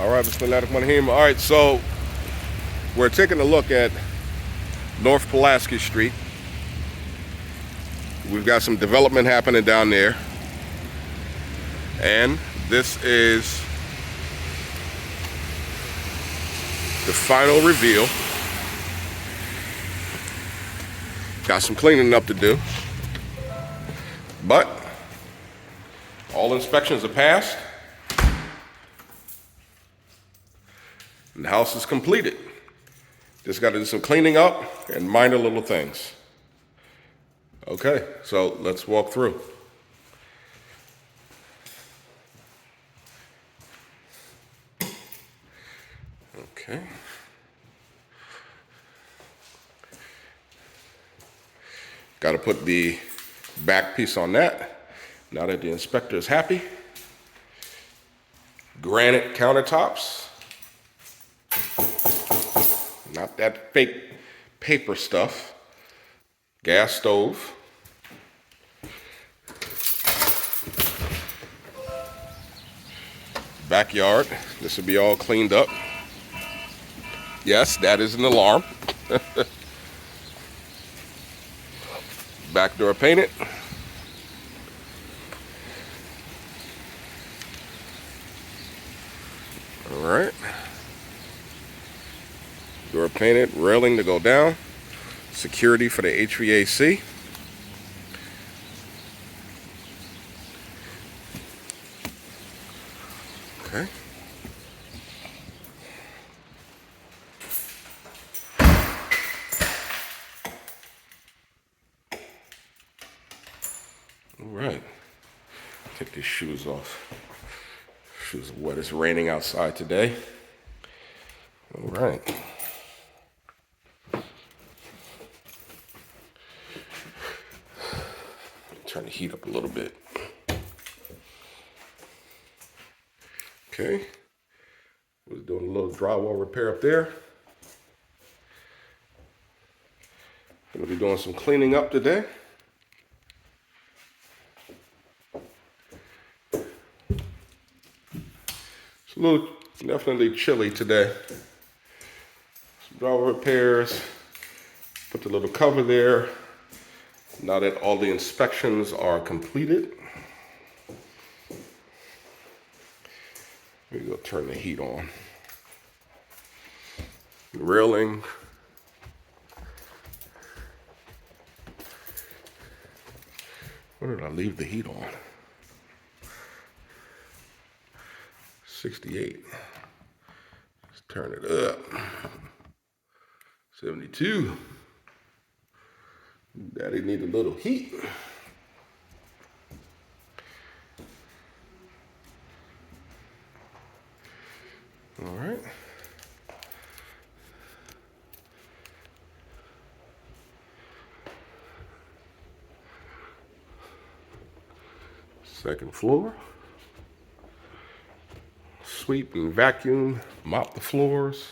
All right, Bismillahirrahmanirrahim. All right, so we're taking a look at North Pulaski Street. We've got some development happening down there. And this is the final reveal. Got some cleaning up to do. But all inspections are passed. And the house is completed. Just got to do some cleaning up and minor little things. Okay, so let's walk through. Okay. Got to put the back piece on that. Now that the inspector is happy. Granite countertops. Not that fake paper stuff. Gas stove. Backyard. This will be all cleaned up. Yes, that is an alarm. Back door painted. All right. Door painted, railing to go down. Security for the HVAC. Okay. All right. Take these shoes off. Shoes are wet. It's raining outside today. All right. Turn the heat up a little bit. Okay. Was doing a little drywall repair up there. Gonna be doing some cleaning up today. It's a little definitely chilly today. Some drywall repairs. Put the little cover there. Now that all the inspections are completed, we go turn the heat on. Railing. Where did I leave the heat on? 68. Let's turn it up. 72. Daddy need a little heat. All right. Second floor. Sweep and vacuum, mop the floors.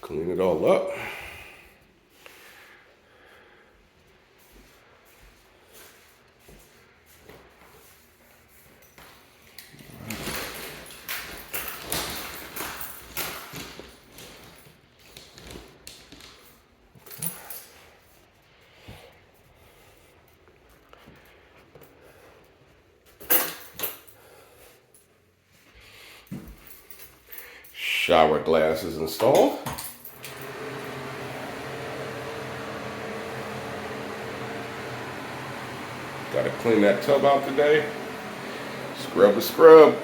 Clean it all up. Shower glass is installed. Gotta clean that tub out today. Scrub the scrub.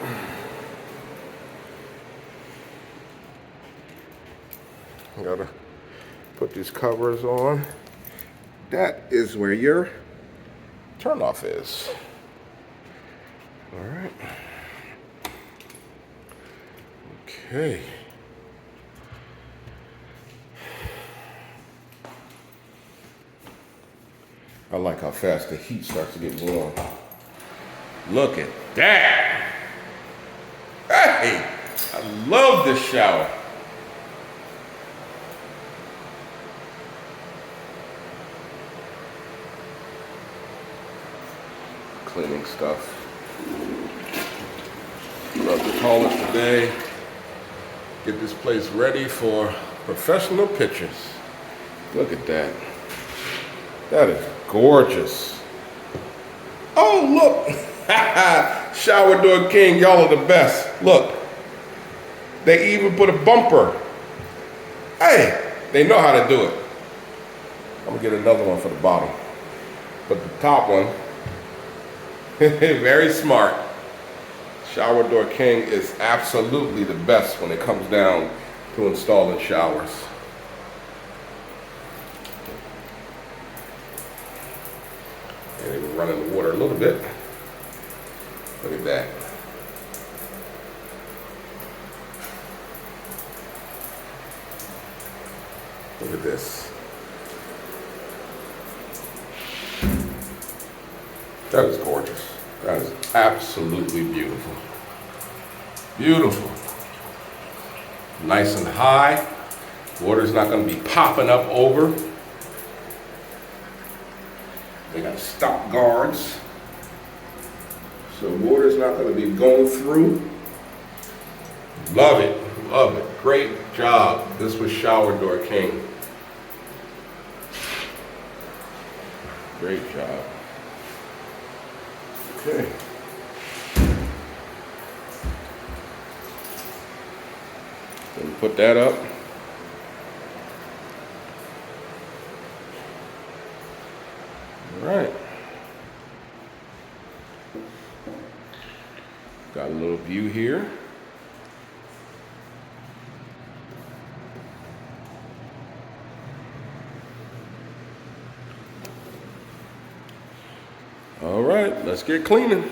Gotta put these covers on. That is where your turnoff is. All right. Okay. I like how fast the heat starts to get warm. Look at that. Hey, I love this shower. cleaning stuff. Love to call it today. Get this place ready for professional pictures. Look at that. That is gorgeous. Oh, look. Shower door king, y'all are the best. Look. They even put a bumper. Hey, they know how to do it. I'm gonna get another one for the bottom. But the top one, very smart. Shower door king is absolutely the best when it comes down to installing showers. And even running the water a little bit. Look at that. Look at this. That is gorgeous. That is absolutely beautiful. Beautiful. Nice and high. Water's not going to be popping up over. They got stop guards. So water's not going to be going through. Love it. Love it. Great job. This was Shower Door King. Great job. Okay. Then put that up. All right. Got a little view here. All right, let's get cleaning.